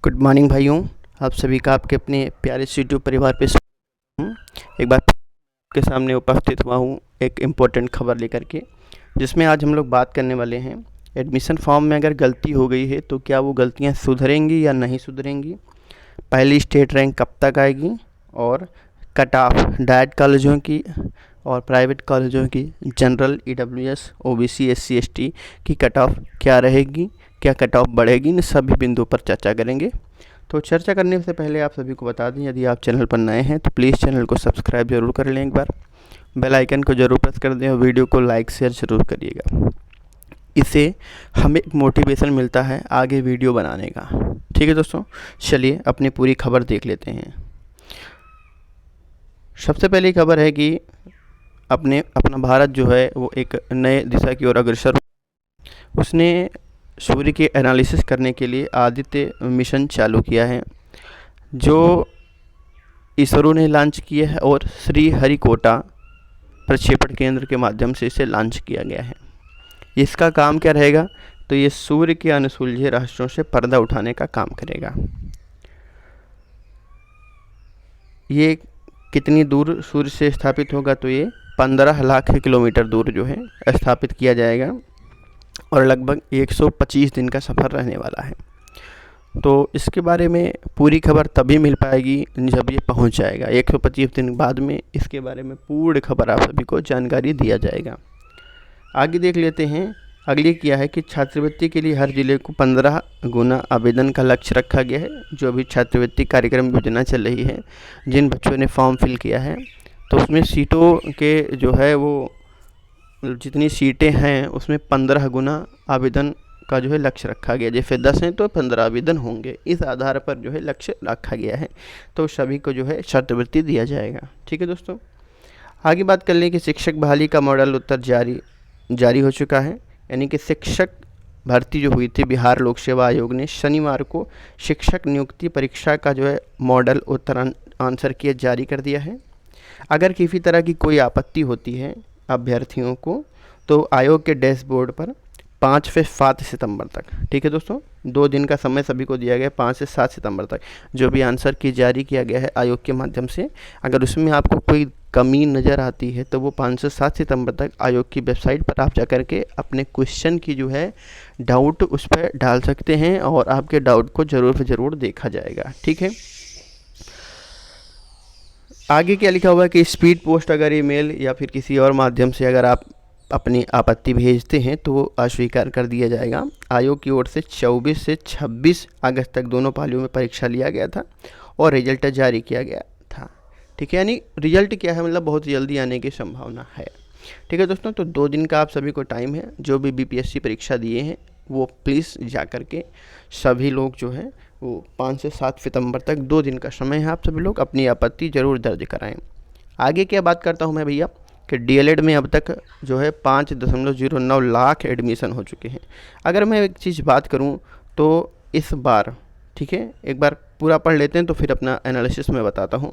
Good morning भाइयों, आप सभी का आपके अपने प्यारे यूट्यूब परिवार पे स्वागत हूँ। एक बार आपके सामने उपस्थित हुआ हूँ एक इम्पोर्टेंट खबर लेकर के, जिसमें आज हम लोग बात करने वाले हैं एडमिशन फॉर्म में अगर गलती हो गई है तो क्या वो गलतियाँ सुधरेंगी या नहीं सुधरेंगी, पहली स्टेट रैंक कब तक आएगी और कट ऑफ डाइट कॉलेजों की और प्राइवेट कॉलेजों की general EWS OBC SC ST की कट ऑफ क्या रहेगी, क्या कट ऑफ बढ़ेगी, इन सभी बिंदुओं पर चर्चा करेंगे। तो चर्चा करने से पहले आप सभी को बता दें, यदि आप चैनल पर नए हैं तो प्लीज़ चैनल को सब्सक्राइब जरूर कर लें, एक बार बेल आइकन को जरूर प्रेस कर दें और वीडियो को लाइक शेयर ज़रूर करिएगा। इससे हमें एक मोटिवेशन मिलता है आगे वीडियो बनाने का। ठीक है दोस्तों, चलिए अपनी पूरी खबर देख लेते हैं। सबसे पहली खबर है कि अपना भारत जो है वो एक नए दिशा की ओर अग्रसर, उसने सूर्य के एनालिसिस करने के लिए आदित्य मिशन चालू किया है, जो इसरो ने लॉन्च किया है और श्रीहरिकोटा प्रक्षेपण केंद्र के माध्यम से इसे लॉन्च किया गया है। इसका काम क्या रहेगा, तो ये सूर्य के अनसुलझे रहस्यों से पर्दा उठाने का काम करेगा। ये कितनी दूर सूर्य से स्थापित होगा, तो ये 15 लाख किलोमीटर दूर जो है स्थापित किया जाएगा और लगभग 125 दिन का सफ़र रहने वाला है। तो इसके बारे में पूरी खबर तभी मिल पाएगी जब ये पहुंच जाएगा। 125 दिन बाद में इसके बारे में पूरी खबर आप सभी को जानकारी दिया जाएगा। आगे देख लेते हैं। अगली किया है कि छात्रवृत्ति के लिए हर जिले को 15 गुना आवेदन का लक्ष्य रखा गया है। जो अभी छात्रवृत्ति कार्यक्रम योजना चल रही है, जिन बच्चों ने फॉर्म फिल किया है, तो उसमें सीटों के जो है वो जितनी सीटें हैं उसमें 15 गुना आवेदन का जो है लक्ष्य रखा गया। जैसे 10 हैं तो 15 आवेदन होंगे, इस आधार पर जो है लक्ष्य रखा गया है। तो सभी को जो है छात्रवृत्ति दिया जाएगा। ठीक है दोस्तों, आगे बात कर लें कि शिक्षक बहाली का मॉडल उत्तर जारी हो चुका है। यानी कि शिक्षक भर्ती जो हुई थी, बिहार लोक सेवा आयोग ने शनिवार को शिक्षक नियुक्ति परीक्षा का जो है मॉडल उत्तर आंसर की जारी कर दिया है। अगर किसी तरह की कोई आपत्ति होती है अभ्यर्थियों को, तो आयोग के डैशबोर्ड पर 5 से 7 सितंबर तक, ठीक है दोस्तों, 2 दिन का समय सभी को दिया गया, 5 से 7 सितंबर तक जो भी आंसर की जारी किया गया है आयोग के माध्यम से, अगर उसमें आपको कोई कमी नज़र आती है तो वो 5 से 7 सितंबर तक आयोग की वेबसाइट पर आप जा कर के अपने क्वेश्चन की जो है डाउट उस पर डाल सकते हैं और आपके डाउट को ज़रूर से ज़रूर देखा जाएगा। ठीक है, आगे क्या लिखा हुआ है कि स्पीड पोस्ट अगर ईमेल या फिर किसी और माध्यम से अगर आप अपनी आपत्ति भेजते हैं तो वो अस्वीकार कर दिया जाएगा। आयोग की ओर से 24 से 26 अगस्त तक दोनों पालियों में परीक्षा लिया गया था और रिजल्ट जारी किया गया था। ठीक है, यानी रिजल्ट क्या है, मतलब बहुत जल्दी आने की संभावना है। ठीक है दोस्तों, तो 2 दिन का आप सभी को टाइम है। जो भी बीपीएससी परीक्षा दिए हैं वो प्लीज़ जा कर के सभी लोग जो है वो 5 से 7 सितंबर तक 2 दिन का समय है, आप सभी लोग अपनी आपत्ति ज़रूर दर्ज कराएं। आगे क्या बात करता हूँ मैं भैया कि डीएलएड में अब तक जो है 5.09 लाख एडमिशन हो चुके हैं। अगर मैं एक चीज़ बात करूँ तो इस बार, ठीक है, एक बार पूरा पढ़ लेते हैं तो फिर अपना एनालिसिस में बताता हूँ।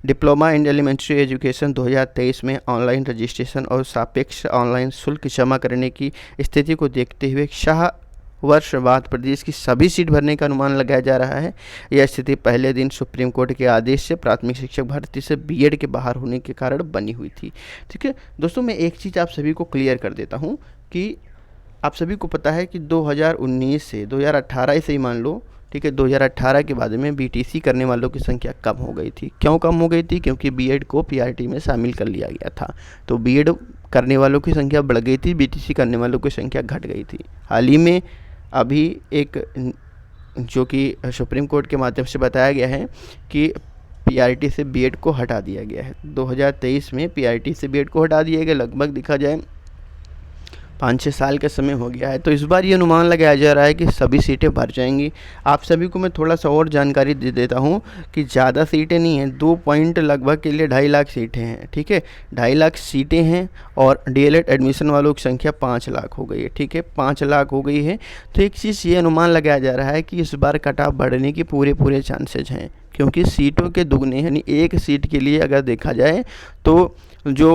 डिप्लोमा इन एलिमेंट्री एजुकेशन 2023 में ऑनलाइन रजिस्ट्रेशन और सापेक्ष ऑनलाइन शुल्क जमा करने की स्थिति को देखते हुए शाह वर्ष बाद प्रदेश की सभी सीट भरने का अनुमान लगाया जा रहा है। यह स्थिति पहले दिन सुप्रीम कोर्ट के आदेश से प्राथमिक शिक्षक भर्ती से बीएड के बाहर होने के कारण बनी हुई थी। ठीक है दोस्तों, मैं एक चीज़ आप सभी को क्लियर कर देता हूँ कि आप सभी को पता है कि 2019 से 2018 से ही मान लो, ठीक है, 2018 के बाद में बीटीसी करने वालों की संख्या कम हो गई थी। क्यों कम हो गई थी? क्योंकि बीएड को पीआरटी में शामिल कर लिया गया था, तो बीएड करने वालों की संख्या बढ़ गई थी, बीटीसी करने वालों की संख्या घट गई थी। हाल ही में अभी एक जो कि सुप्रीम कोर्ट के माध्यम से बताया गया है कि पीआरटी से बीएड को हटा दिया गया है। 2023 में पीआरटी से बीएड को हटा दिया गया, लगभग देखा जाए 5-6 साल का समय हो गया है। तो इस बार ये अनुमान लगाया जा रहा है कि सभी सीटें भर जाएंगी। आप सभी को मैं थोड़ा सा और जानकारी दे देता हूँ कि ज़्यादा सीटें नहीं हैं, 2 पॉइंट लगभग के लिए 2.5 लाख सीटें हैं। ठीक है, 2.5 लाख सीटें हैं और डीएलएड एडमिशन वालों की संख्या 5 लाख हो गई है। ठीक है, 5 लाख हो गई है। तो एक चीज़ ये अनुमान लगाया जा रहा है कि इस बार कट ऑफ बढ़ने की पूरे चांसेज हैं, क्योंकि सीटों के दुगने, यानी एक सीट के लिए अगर देखा जाए तो जो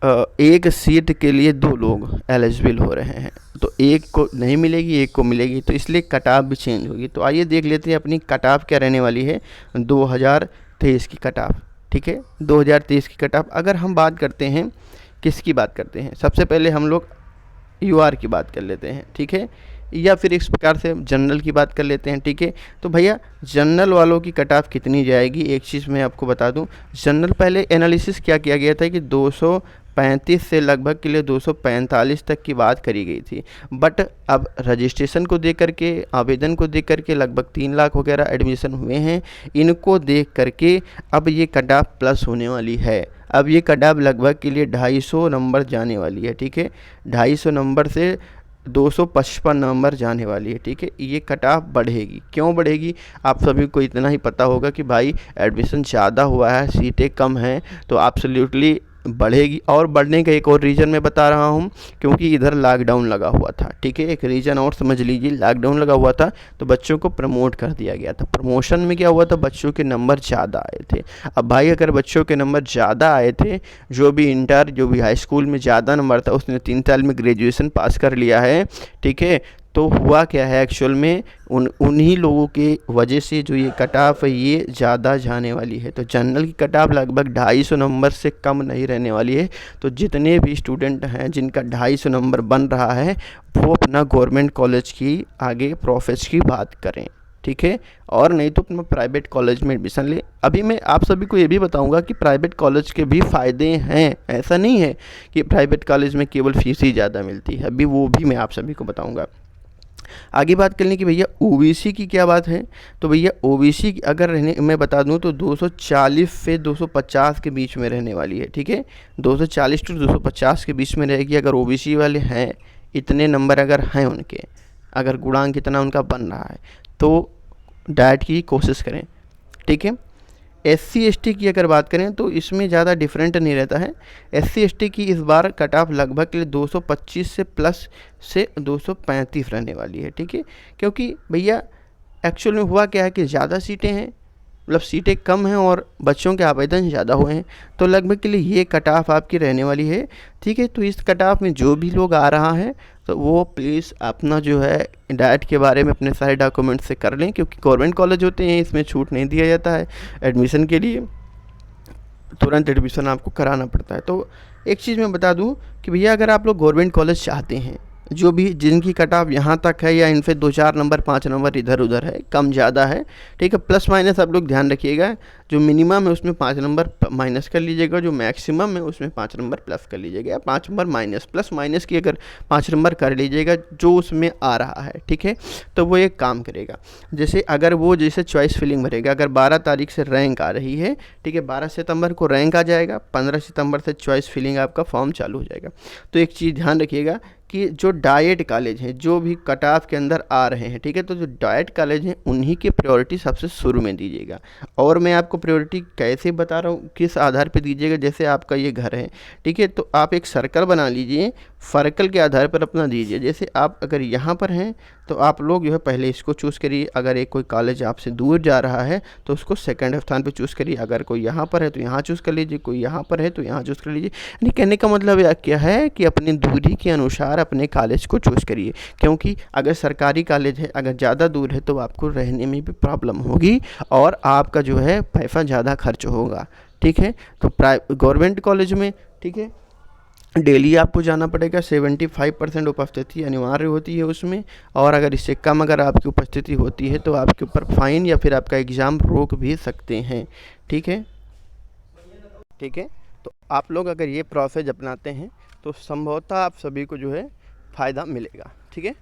एक सीट के लिए 2 लोग एलिजिबल हो रहे हैं, तो एक को नहीं मिलेगी, एक को मिलेगी, तो इसलिए कट ऑफ भी चेंज होगी। तो आइए देख लेते हैं अपनी कट ऑफ क्या रहने वाली है 2023 की कट ऑफ। ठीक है, 2023 की कट ऑफ अगर हम बात करते हैं, किसकी बात करते हैं, सबसे पहले हम लोग यूआर की बात कर लेते हैं। ठीक है, या फिर इस प्रकार से जनरल की बात कर लेते हैं। ठीक है, तो भैया जनरल वालों की कट ऑफ कितनी जाएगी, एक चीज़ मैं आपको बता दूं, जनरल पहले एनालिसिस क्या किया गया था कि 235 से लगभग के लिए 245 तक की बात करी गई थी, बट अब रजिस्ट्रेशन को देख करके, आवेदन को देख करके लगभग 3 लाख वगैरह एडमिशन हुए हैं, इनको देख करके अब ये कट ऑफ प्लस होने वाली है। अब ये कट ऑफ लगभग के लिए 250 नंबर जाने वाली है। ठीक है, 250 नंबर से 255 नंबर जाने वाली है। ठीक है, ये कट ऑफ बढ़ेगी। क्यों बढ़ेगी, आप सभी को इतना ही पता होगा कि भाई एडमिशन ज़्यादा हुआ है, सीटें कम हैं, तो एब्सोल्युटली बढ़ेगी। और बढ़ने का एक और रीज़न मैं बता रहा हूँ, क्योंकि इधर लॉकडाउन लगा हुआ था। ठीक है, एक रीज़न और समझ लीजिए, लॉकडाउन लगा हुआ था तो बच्चों को प्रमोट कर दिया गया था। प्रमोशन में क्या हुआ था, बच्चों के नंबर ज़्यादा आए थे। अब भाई अगर बच्चों के नंबर ज़्यादा आए थे, जो भी इंटर, जो भी हाई स्कूल में ज़्यादा नंबर था, उसने 3 साल में ग्रेजुएशन पास कर लिया है। ठीक है, तो हुआ क्या है एक्चुअल में, उन्हीं लोगों के वजह से जो ये कट ऑफ है ये ज़्यादा जाने वाली है। तो जनरल की कट ऑफ लगभग 250 नंबर से कम नहीं रहने वाली है। तो जितने भी स्टूडेंट हैं जिनका 250 नंबर बन रहा है, वो अपना गवर्नमेंट कॉलेज की आगे प्रोफेस की बात करें। ठीक है, और नहीं तो अपना प्राइवेट कॉलेज में एडमिशन लें। अभी मैं आप सभी को ये भी बताऊंगा कि प्राइवेट कॉलेज के भी फ़ायदे हैं, ऐसा नहीं है कि प्राइवेट कॉलेज में केवल फीस ही ज़्यादा मिलती है, अभी वो भी मैं आप सभी को बताऊँगा। आगे बात कर लें कि भैया ओबीसी की क्या बात है, तो भैया ओबीसी की अगर रहने मैं बता दूं तो 240 से 250 के बीच में रहने वाली है। ठीक है, 240 टू 250 के बीच में रहेगी। अगर ओबीसी वाले हैं, इतने नंबर अगर हैं उनके, अगर गुणांक इतना उनका बन रहा है, तो डाइट की कोशिश करें। ठीक है, एससी एसटी की अगर बात करें तो इसमें ज़्यादा डिफरेंट नहीं रहता है। एससी एसटी की इस बार कट ऑफ लगभग के लिए 225 से प्लस से 235 रहने वाली है। ठीक है, क्योंकि भैया एक्चुअल में हुआ क्या है कि ज़्यादा सीटें हैं, मतलब सीटें कम हैं और बच्चों के आवेदन ज़्यादा हुए हैं, तो लगभग के लिए ये कट ऑफ आपकी रहने वाली है। ठीक है, तो इस कट ऑफ में जो भी लोग आ रहा है तो वो प्लीज़ अपना जो है डाइट के बारे में अपने सारे डॉक्यूमेंट से कर लें, क्योंकि गवर्नमेंट कॉलेज होते हैं, इसमें छूट नहीं दिया जाता है। एडमिशन के लिए तुरंत एडमिशन आपको कराना पड़ता है। तो एक चीज़ मैं बता दूं कि भैया अगर आप लोग गवर्नमेंट कॉलेज चाहते हैं, जो भी जिनकी कट ऑफ यहाँ तक है या इनसे 2-4 नंबर 5 नंबर इधर उधर है, कम ज़्यादा है, ठीक है, प्लस माइनस आप लोग ध्यान रखिएगा, जो मिनिमम है उसमें 5 नंबर माइनस कर लीजिएगा, जो मैक्सिमम है उसमें 5 नंबर प्लस कर लीजिएगा, 5 नंबर माइनस, प्लस माइनस की अगर 5 नंबर कर लीजिएगा जो उसमें आ रहा है। ठीक है, तो वो एक काम करेगा, जैसे अगर वो जैसे चॉइस फिलिंग भरेगा, अगर 12 तारीख से रैंक आ रही है, ठीक है, 12 सितंबर को रैंक आ जाएगा, 15 सितंबर से चॉइस फिलिंग आपका फॉर्म चालू हो जाएगा। तो एक चीज़ ध्यान रखिएगा कि जो डाइट कॉलेज हैं, जो भी कट ऑफ के अंदर आ रहे हैं, ठीक है, तो जो डाइट कॉलेज हैं उन्हीं की प्रायोरिटी सबसे शुरू में दीजिएगा। और मैं आपको प्रायोरिटी कैसे बता रहा हूँ, किस आधार पे दीजिएगा, जैसे आपका ये घर है, ठीक है, तो आप एक सर्कल बना लीजिए, सर्कल के आधार पर अपना दीजिए। जैसे आप अगर यहाँ पर हैं तो आप लोग जो है पहले इसको चूज़ करिए, अगर एक कोई कॉलेज आपसे दूर जा रहा है तो उसको सेकंड स्थान पे चूज़ करिए, अगर कोई यहाँ पर है तो यहाँ चूज़ कर लीजिए, कोई यहाँ पर है तो यहाँ चूज़ कर लीजिए। यानी कहने का मतलब क्या है कि अपनी दूरी के अनुसार अपने कॉलेज को चूज़ करिए, क्योंकि अगर सरकारी कॉलेज है, अगर ज़्यादा दूर है तो आपको रहने में भी प्रॉब्लम होगी और आपका जो है पैसा ज़्यादा खर्च होगा। ठीक है, तो गवर्नमेंट कॉलेज में, ठीक है, डेली आपको जाना पड़ेगा, 75% उपस्थिति अनिवार्य होती है उसमें, और अगर इससे कम अगर आपकी उपस्थिति होती है तो आपके ऊपर फाइन या फिर आपका एग्ज़ाम रोक भी सकते हैं। ठीक है, ठीक है, तो आप लोग अगर ये प्रोसेस अपनाते हैं तो संभवतः आप सभी को जो है फ़ायदा मिलेगा। ठीक है,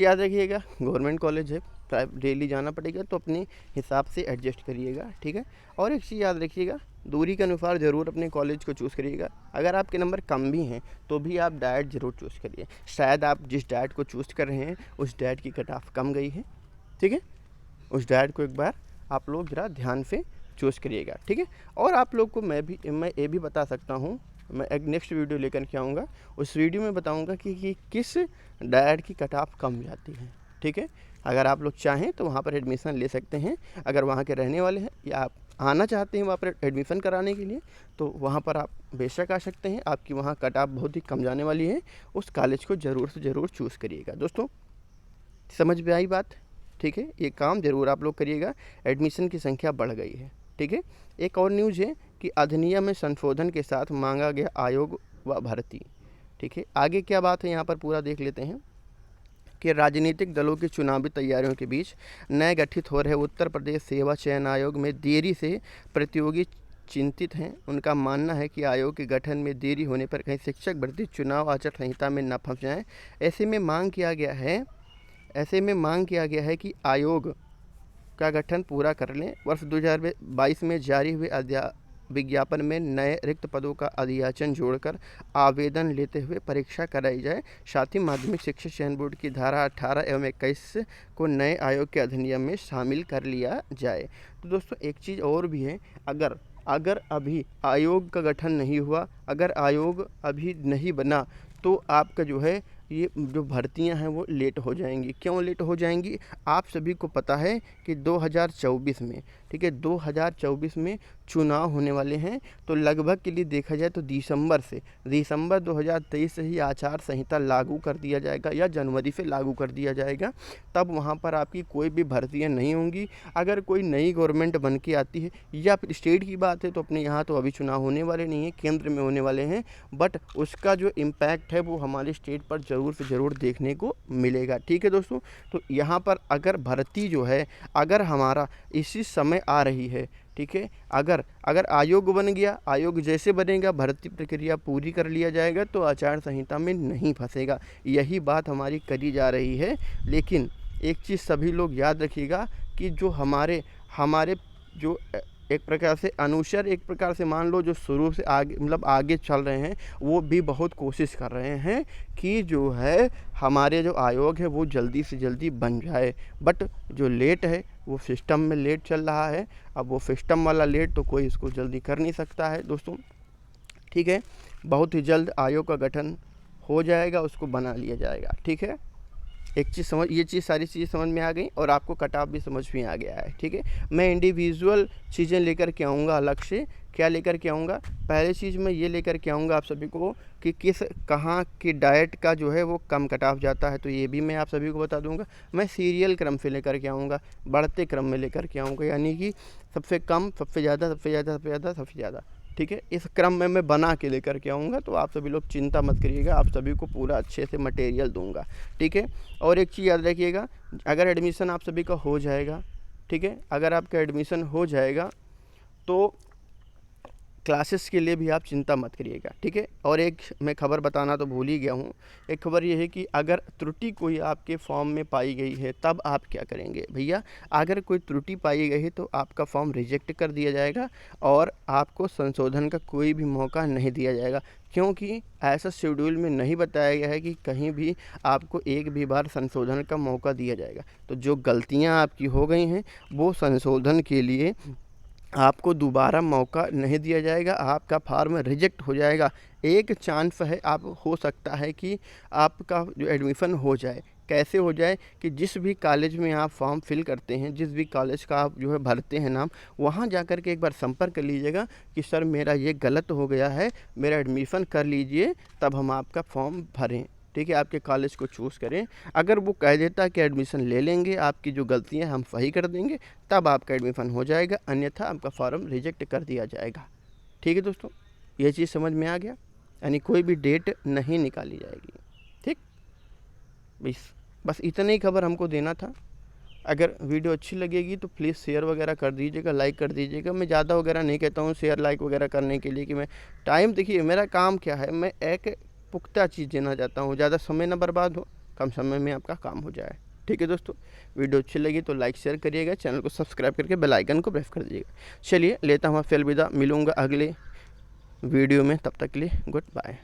याद रखिएगा गवर्नमेंट कॉलेज है, डेली जाना पड़ेगा तो अपने हिसाब से एडजस्ट करिएगा। ठीक है, और एक चीज़ याद रखिएगा, दूरी के अनुसार ज़रूर अपने कॉलेज को चूज़ करिएगा। अगर आपके नंबर कम भी हैं तो भी आप डाइट ज़रूर चूज़ करिए, शायद आप जिस डाइट को चूज़ कर रहे हैं उस डाइट की कट ऑफ कम गई है। ठीक है, उस डाइट को एक बार आप लोग ज़रा ध्यान से चूज़ करिएगा। ठीक है, और आप लोग को मैं ये भी बता सकता हूँ, मैं एक नेक्स्ट वीडियो लेकर के आऊँगा, उस वीडियो में बताऊँगा कि किस डाइट की कट ऑफ कम जाती है। ठीक है, अगर आप लोग चाहें तो वहाँ पर एडमिशन ले सकते हैं, अगर वहाँ के रहने वाले हैं या आप आना चाहते हैं वहाँ पर एडमिशन कराने के लिए, तो वहाँ पर आप बेशक आ सकते हैं। आपकी वहाँ कट ऑफ बहुत ही कम जाने वाली है। उस कॉलेज को ज़रूर से ज़रूर चूज़ करिएगा। दोस्तों समझ में आई बात? ठीक है, ये काम ज़रूर आप लोग करिएगा। एडमिशन की संख्या बढ़ गई है। ठीक है, एक और न्यूज़ है कि अधिनियम में संशोधन के साथ मांगा गया आयोग व भर्ती। ठीक है, आगे क्या बात है यहाँ पर पूरा देख लेते हैं कि राजनीतिक दलों की चुनावी तैयारियों के बीच नए गठित हो रहे उत्तर प्रदेश सेवा चयन आयोग में देरी से प्रतियोगी चिंतित हैं। उनका मानना है कि आयोग के गठन में देरी होने पर कहीं शिक्षक भर्ती चुनाव आचार संहिता में न फंस जाएं। ऐसे में मांग किया गया है कि आयोग का गठन पूरा कर लें। वर्ष 2022 में जारी हुए विज्ञापन में नए रिक्त पदों का अधियाचन जोड़कर आवेदन लेते हुए परीक्षा कराई जाए। साथ ही माध्यमिक शिक्षा चयन बोर्ड की धारा 18 एवं 21 को नए आयोग के अधिनियम में शामिल कर लिया जाए। तो दोस्तों एक चीज़ और भी है, अगर अभी आयोग का गठन नहीं हुआ, अगर आयोग अभी नहीं बना, तो आपका जो है ये जो भर्तियां हैं वो लेट हो जाएंगी। क्यों लेट हो जाएंगी? आप सभी को पता है कि 2024 में, ठीक है, 2024 में चुनाव होने वाले हैं। तो लगभग के लिए देखा जाए तो दिसंबर 2023 से ही आचार संहिता लागू कर दिया जाएगा या जनवरी से लागू कर दिया जाएगा। तब वहाँ पर आपकी कोई भी भर्तियाँ नहीं होंगी। अगर कोई नई गवर्नमेंट बन के आती है या फिर स्टेट की बात है तो अपने यहाँ तो अभी चुनाव होने वाले नहीं हैं, केंद्र में होने वाले हैं, बट उसका जो इम्पैक्ट है वो हमारे स्टेट पर ज़रूर से ज़रूर देखने को मिलेगा। ठीक है दोस्तों, तो यहाँ पर अगर भर्ती जो है अगर हमारा इसी समय आ रही है, ठीक है, अगर आयोग बन गया, आयोग जैसे बनेगा भर्ती प्रक्रिया पूरी कर लिया जाएगा तो आचार संहिता में नहीं फंसेगा। यही बात हमारी करी जा रही है। लेकिन एक चीज़ सभी लोग याद रखिएगा कि जो हमारे जो एक प्रकार से अनुसार, एक प्रकार से मान लो जो शुरू से आगे मतलब आगे चल रहे हैं, वो भी बहुत कोशिश कर रहे हैं कि जो है हमारे जो आयोग है वो जल्दी से जल्दी बन जाए। बट जो लेट है वो सिस्टम में लेट चल रहा है। अब वो सिस्टम वाला लेट तो कोई इसको जल्दी कर नहीं सकता है दोस्तों। ठीक है, बहुत ही जल्द आयोग का गठन हो जाएगा, उसको बना लिया जाएगा। ठीक है, एक चीज़ समझ, ये चीज़ सारी चीज़ें समझ में आ गई और आपको कट ऑफ भी समझ में आ गया है। ठीक है, मैं इंडिविजुअल चीज़ें लेकर के आऊँगा अलग से। क्या लेकर के आऊँगा? पहले चीज़ मैं ये लेकर के आऊँगा आप सभी को कि कहाँ की डाइट का जो है वो कम कट ऑफ जाता है, तो ये भी मैं आप सभी को बता दूँगा। मैं सीरियल क्रम से लेकर के आऊँगा, बढ़ते क्रम में लेकर के आऊँगा, यानी कि सबसे कम, सबसे ज़्यादा, सबसे ज़्यादा, सबसे ज़्यादा, सबसे ज़्यादा। ठीक है, इस क्रम में मैं बना के लेकर के आऊँगा। तो आप सभी लोग चिंता मत करिएगा, आप सभी को पूरा अच्छे से मटेरियल दूंगा। ठीक है, और एक चीज़ याद रखिएगा, अगर एडमिशन आप सभी का हो जाएगा, ठीक है, अगर आपका एडमिशन हो जाएगा तो क्लासेस के लिए भी आप चिंता मत करिएगा। ठीक है, और एक मैं खबर बताना तो भूल ही गया हूँ। एक खबर ये है कि अगर त्रुटि कोई आपके फॉर्म में पाई गई है तब आप क्या करेंगे भैया? अगर कोई त्रुटि पाई गई है तो आपका फॉर्म रिजेक्ट कर दिया जाएगा और आपको संशोधन का कोई भी मौका नहीं दिया जाएगा, क्योंकि ऐसा शेड्यूल में नहीं बताया गया है कि कहीं भी आपको एक भी बार संशोधन का मौका दिया जाएगा। तो जो गलतियाँ आपकी हो गई हैं वो संशोधन के लिए आपको दोबारा मौका नहीं दिया जाएगा, आपका फॉर्म रिजेक्ट हो जाएगा। एक चांस है, आप हो सकता है कि आपका जो एडमिशन हो जाए। कैसे हो जाए? कि जिस भी कॉलेज में आप फॉर्म फिल करते हैं, जिस भी कॉलेज का आप जो है भरते हैं नाम, वहाँ जाकर के एक बार संपर्क कर लीजिएगा कि सर मेरा ये गलत हो गया है, मेरा एडमिशन कर लीजिए, तब हम आपका फॉर्म भरें। ठीक है, आपके कॉलेज को चूज़ करें। अगर वो कह देता कि एडमिशन ले लेंगे, आपकी जो गलतियां हम सही कर देंगे, तब आपका एडमिशन हो जाएगा, अन्यथा आपका फॉर्म रिजेक्ट कर दिया जाएगा। ठीक है दोस्तों, ये चीज़ समझ में आ गया, यानी कोई भी डेट नहीं निकाली जाएगी। ठीक, बस इतना ही खबर हमको देना था। अगर वीडियो अच्छी लगेगी तो प्लीज़ शेयर वगैरह कर दीजिएगा, लाइक कर दीजिएगा। मैं ज़्यादा वगैरह नहीं कहता हूँ शेयर लाइक वगैरह करने के लिए कि मैं टाइम, देखिए मेरा काम क्या है, मैं एक पुख्ता चीज़ देना चाहता हूँ, ज़्यादा समय ना बर्बाद हो, कम समय में आपका काम हो जाए। ठीक है दोस्तों, वीडियो अच्छी लगी तो लाइक शेयर करिएगा, चैनल को सब्सक्राइब करके बेल आइकन को प्रेस कर दीजिएगा। चलिए लेता हूँ आपसे अलविदा, मिलूँगा अगले वीडियो में, तब तक के लिए गुड बाय।